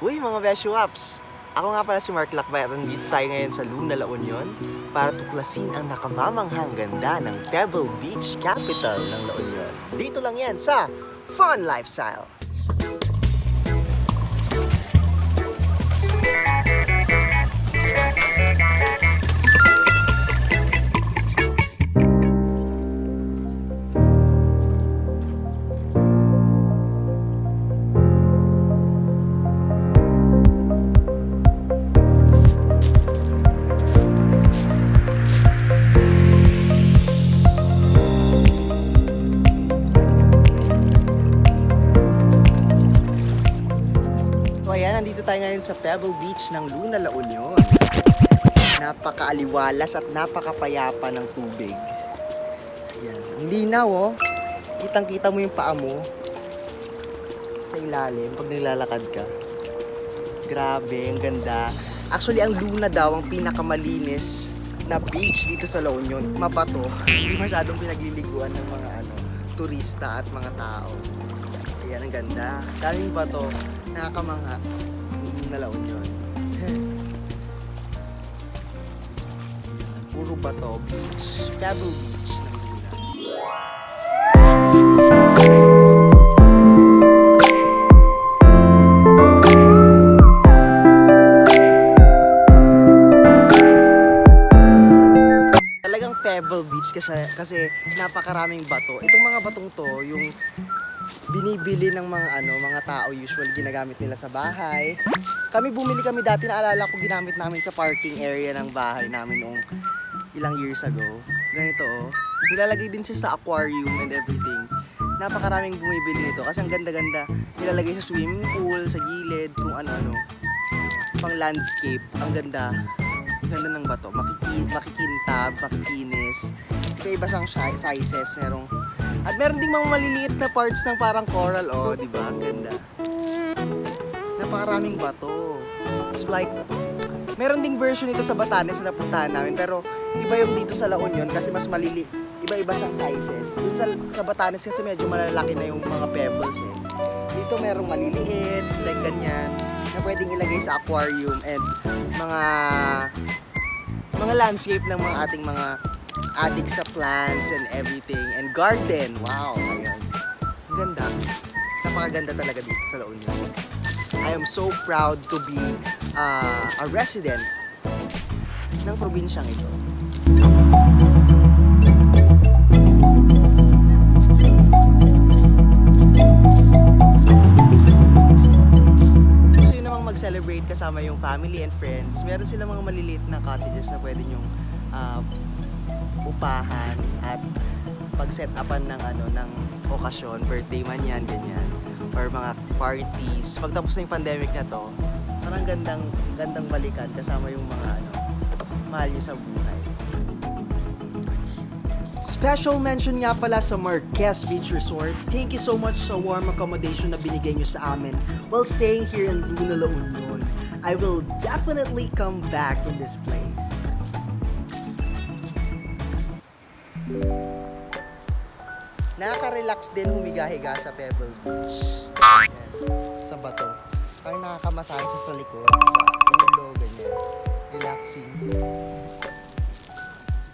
Uy mga Beshuaps! Ako nga pala si Mark Lakbay at nandito tayo ngayon sa Luna, La Union para tuklasin ang nakamamanghang ganda ng Pebble Beach, capital ng La Union. Dito lang yan sa Fun Lifestyle! Nandito tayo ngayon sa Pebble Beach ng Luna, La Union. Napakaaliwalas at napakapayapa ng tubig. Yan. Ang linaw oh. Kitang-kita mo yung paa mo sa ilalim pag nilalakad ka. Grabe, ang ganda. Actually, ang Luna daw ang pinakamalinis na beach dito sa La Union. Mabato. Hindi masyadong pinagliliguan ng mga turista at mga tao. Ayan, ang ganda. Daming bato. Nakakamangha. Na La Union. Puro bato beach. Pebble Beach ng Luna. Talagang Pebble Beach kasi napakaraming bato. Itong mga batong to, yung binibili ng mga tao, usually ginagamit nila sa bahay. Bumili kami dati, naalala ko ginamit namin sa parking area ng bahay namin noong ilang years ago. Ganito oh. Nilalagay din siya sa aquarium and everything. Napakaraming bumibili nito kasi ang ganda-ganda. Nilalagay sa swimming pool, sa gilid, kung ano-ano. Pang landscape, ang ganda. Ang ganda ng bato. Makikintab, makikinis. Iba-iba siyang sizes. At meron ding mga maliliit na parts ng parang coral, oh, di ba? Ang ganda. Napakaraming bato. It's like, meron ding version nito sa Batanes na napuntahan namin, pero iba yung dito sa La Union kasi mas maliliit. Iba-iba siyang sizes. Dito sa Batanes kasi medyo malalaki na yung mga pebbles eh. Dito merong maliliit, like ganyan, na pwedeng ilagay sa aquarium and mga landscape ng mga ating mga addict sa plants and everything and garden. Wow, ayun. Ang ganda. Napakaganda talaga dito sa La Union. I am so proud to be a resident ng probinsyang ito. Gusto nyo namang mag-celebrate kasama yung family and friends. Meron silang mga maliliit na cottages na pwede nyong upahan at pag-set-upan ng okasyon, birthday man yan, ganyan, or mga parties. Pagtapos na yung pandemic na to, parang gandang balikan kasama yung mga mahal nyo sa buhay. Special mention nga pala sa Marquez Beach Resort. Thank you so much sa warm accommodation na binigay nyo sa amin while staying here in Luna, La Union. I will definitely come back in this place. Nakaka-relax din humiga-higa sa Pebble Beach. Ayan, sa bato. Parang nakakamasahe siya sa likod, sa ulo, ganyan. Relaxing.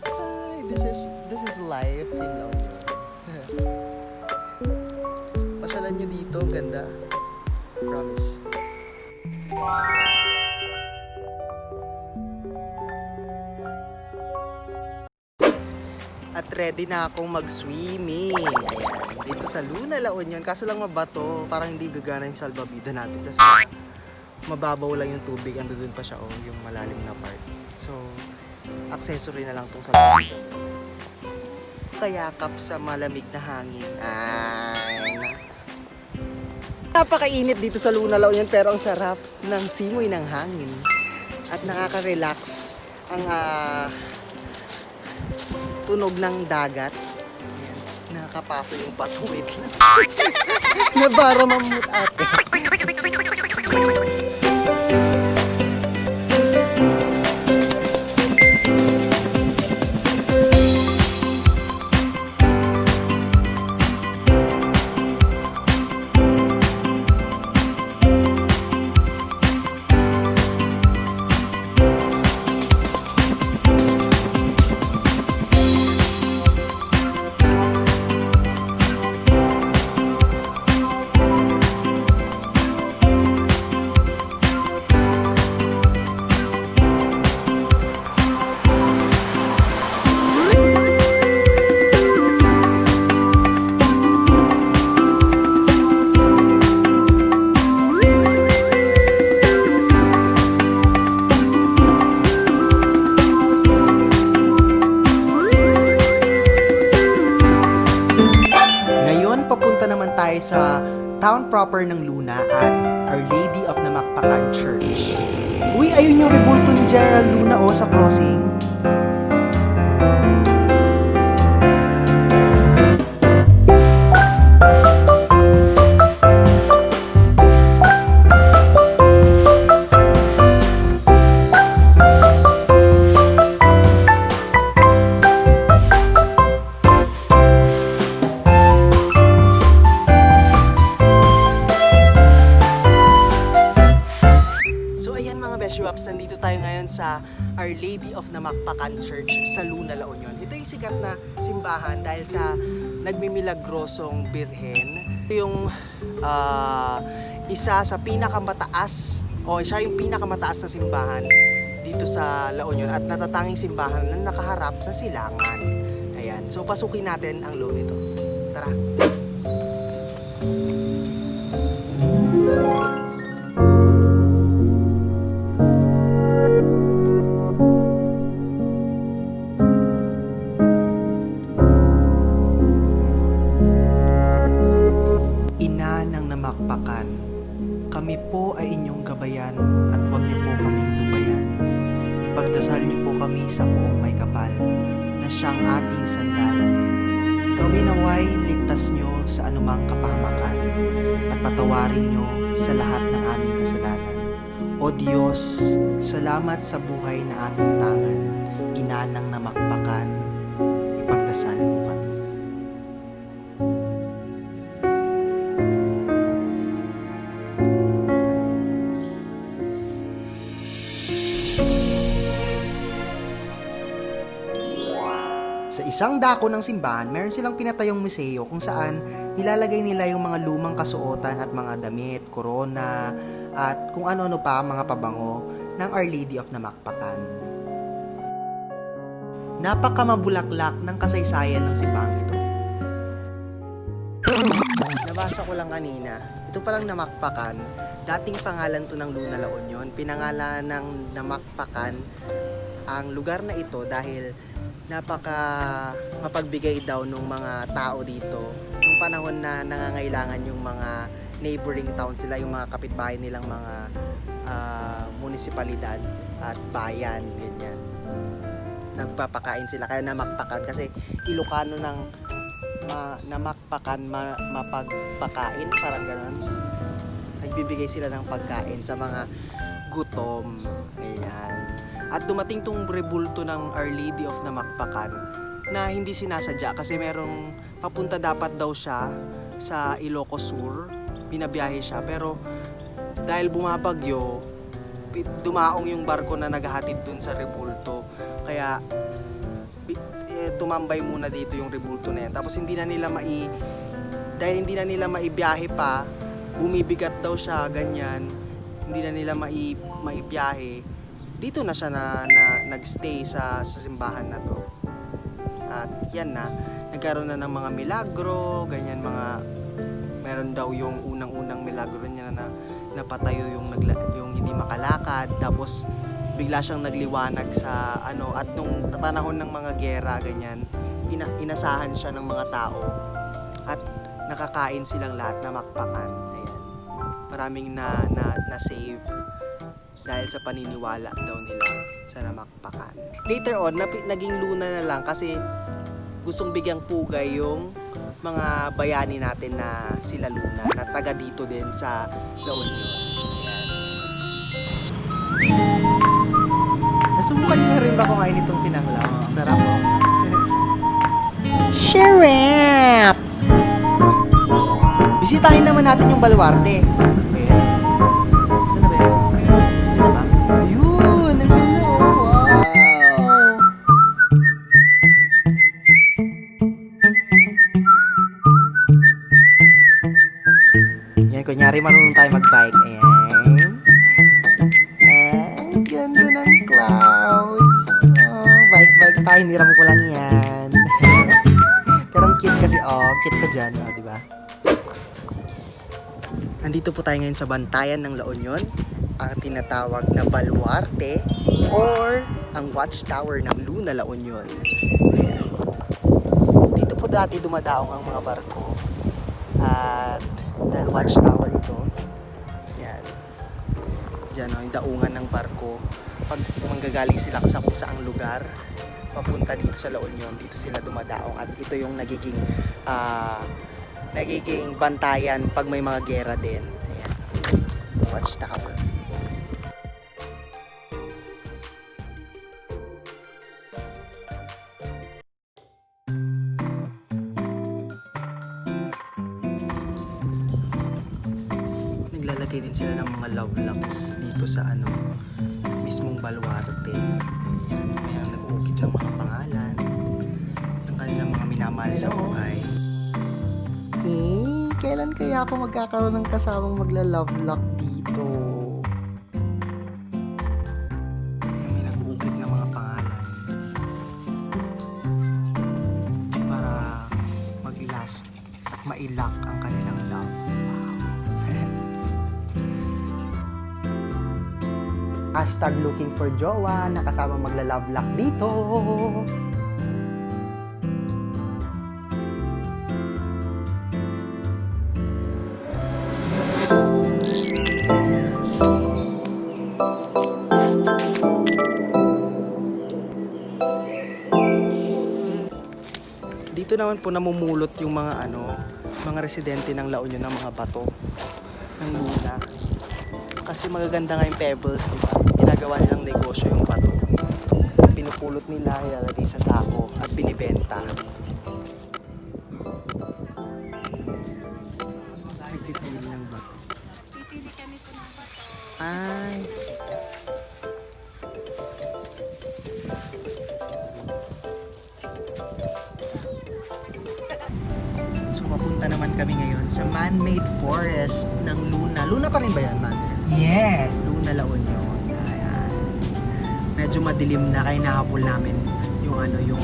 Ay, this is life in La Union. Pasyalan nyo dito, ganda. Promise. At ready na akong mag-swimming. Ayan, dito sa Luna, La Union. Kaso lang mabato, parang hindi gagana yung salbabida natin kasi mababaw lang yung tubig. Ando dun pa siya, oh, yung malalim na part. So, accessory na lang tong salbabida. Kayakap sa malamig na hangin. Ay, napakainit dito sa Luna, La Union, pero ang sarap ng simoy ng hangin. At nakaka-relax ang tunog ng dagat. Ayan, nakakapaso yung patuwid lang. Nabara mamut ate. simbahan proper ng Luna at Our Lady of Namakpakan Church. Uy, ayun yung rebulto ni General Luna sa crossing. Nandito tayo ngayon sa Our Lady of Namakpakan Church sa Luna, La Union. Ito yung sikat na simbahan dahil sa nagmimilagrosong birhen. Ito yung isa sa pinakamataas siya yung pinakamataas na simbahan dito sa La Union at natatanging simbahan na nakaharap sa silangan. Ayan. So pasukin natin ang loob nito. Tara! Kami po ay inyong gabayan at huwag niyo po kaming lubayan. Ipagdasal niyo po kami sa buong may kapal na siyang ating sandalan. Gawin naway ligtas niyo sa anumang kapahamakan at patawarin niyo sa lahat ng aming kasalanan. O Diyos, salamat sa buhay na aming tangan. Ina ng Namakpakan, ipagdasal mo kami. Sa isang dako ng simbahan, meron silang pinatayong museo kung saan nilalagay nila yung mga lumang kasuotan at mga damit, korona, at kung ano-ano pa, mga pabango ng Our Lady of Namakpakan. Napakamabulaklak ng kasaysayan ng simbahang ito. Nabasa ko lang kanina, ito palang Namakpakan, dating pangalan to ng Luna, La Union. Pinangalan ng Namakpakan ang lugar na ito dahil napaka mapagbigay daw ng mga tao dito nung panahon na nangangailangan yung mga neighboring town sila, yung mga kapitbahay nilang mga munisipalidad at bayan, ganyan. Nagpapakain sila, kaya Namakpakan kasi Ilocano ng Namakpakan, mapagpakain, parang gano'n. Nagbibigay sila ng pagkain sa mga gutom. Ayan. At dumating tong rebulto ng Our Lady of Namakpakan na hindi sinasadya kasi merong papunta dapat daw siya sa Ilocos Sur, binabiyahe siya, pero dahil bumabagyo, dumaong yung barko na naghahatid dun sa rebulto, kaya tumambay muna dito yung rebulto na yan. Tapos dahil hindi na nila maibiyahe pa, bumibigat daw siya, ganyan, hindi na nila maibiyahe, dito na siya na nagstay sa simbahan na to. At yan na, nagkaroon na ng mga milagro, ganyan, meron daw yung unang-unang milagro niya na napatayo yung hindi makalakad, tapos bigla siyang nagliwanag sa at nung panahon ng mga giyera, ganyan, inasahan siya ng mga tao at nakakain silang lahat, Namakpakan. Ayan. Maraming na save dahil sa paniniwala daw nila sa Namakpakan. Later on, naging Luna na lang kasi gustong bigyang pugay yung mga bayani natin na sila Luna, na taga dito din sa La Union. Nasubukan niyo na rin ba kumain itong sinanglaw? Sarap po. Shrimp! Bisitahin naman natin yung Baluarte. Ayan. Saan na ba yan? Ayan na ba? Ayun! Ang ganda! Wow! Yan, kunyari marunong tayo mag-bike. Ayan. Ang ganda ng clouds. Oh, bike tayo. Hiniram ko lang yan. Pero ang cute kasi. Oh, cute ka dyan. Oh, diba? Nandito po tayo ngayon sa bantayan ng La Union, ang tinatawag na Baluarte or ang watchtower ng Luna, La Union. Ayan. Dito po dati dumadaong ang mga barko at Dahil watchtower ito. Yan. Diyan yung daungan ng barko. Pag manggagaling sila sa kung saang lugar, papunta dito sa La Union, dito sila dumadaong at ito yung nagiging bantayan pag may mga gera din. Ayan. Watchtower. Naglalagay din sila ng mga love locks dito sa mismong baluarte. Yan, may nag-uukit ng mga pangalan ng kanilang mga minamahal sa buhay. Kailan kaya ako magkakaroon ng kasamang magla-love lock dito? May nag-uukit ng mga pangalan para mag-last, mailak ang kanilang love. Hashtag looking for jowa na kasama magla-love lock dito. Dito naman po namumulot yung mga mga residente ng La Union ng mga bato ng luna. Kasi magaganda nga yung pebbles, di ba? Ginagawa nilang negosyo yung bato. Pinupulot nila, ilalagay sa sako at binibenta. Pipili ng bato. Pipili kami po ng bato. Ay. So papunta naman kami ngayon sa man-made forest ng Luna. Luna pa rin ba yan, Mother? Yes. Luna La Union. Ayan. Medyo madilim na kaya nakapul namin yung yung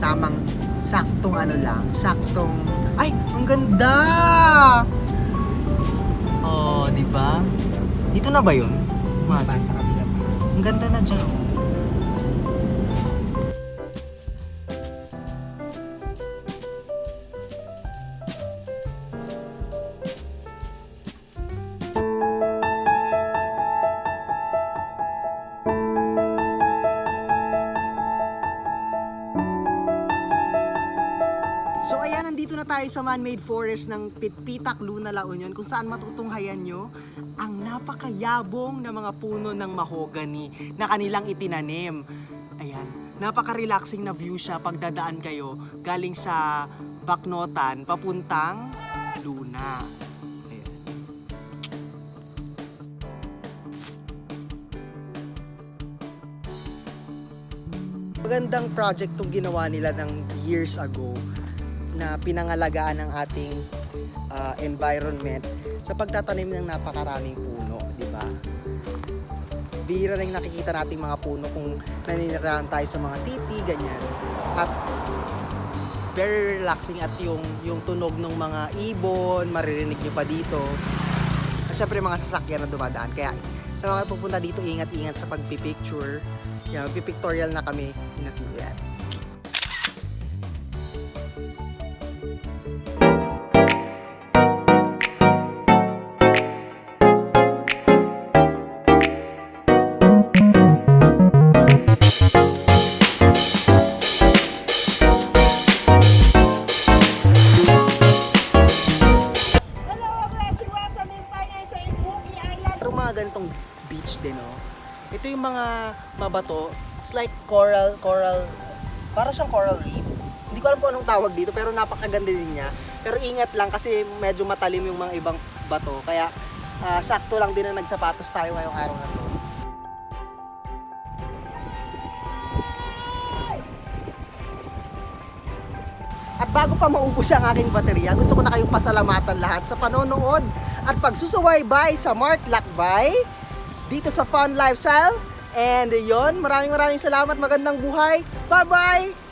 tamang saktong saktong ay, ang ganda! Oh, di ba? Dito na ba 'yun? Maba sa kabila pa. Ang ganda na diyan. So ayan, nandito na tayo sa man-made forest ng Pitpitak, Luna, La Union kung saan matutunghayan nyo ang napakayabong na mga puno ng mahogany na kanilang itinanim. Ayan, napaka-relaxing na view siya pag dadaan kayo galing sa Baknotan papuntang Luna. Ayan. Magandang project itong ginawa nila ng years ago na pinangalagaan ng ating environment sa pagtatanim ng napakaraming puno, di ba? Bihira rin nakikita nating mga puno kung naninirahan tayo sa mga city, ganyan. At very relaxing at yung tunog ng mga ibon, maririnig nyo pa dito. At syempre mga sasakyan na dumadaan. Kaya sa mga pupunta dito, ingat-ingat sa pagpipicture. Yan, magpipictorial na kami in a few yan. Ganitong beach din, oh. Ito yung mga mabato. It's like coral, para siyang coral reef. Hindi ko alam kung anong tawag dito, pero napakaganda din niya. Pero ingat lang kasi medyo matalim yung mga ibang bato. Kaya sakto lang din na nagsapatos tayo ngayong araw na to. At bago pa maubos ang aking baterya, gusto ko na kayong pasalamatan lahat sa panonood at pagsusubaybay sa Mark Lakbay dito sa Fun Lifestyle. And yon, maraming salamat, magandang buhay. Bye-bye!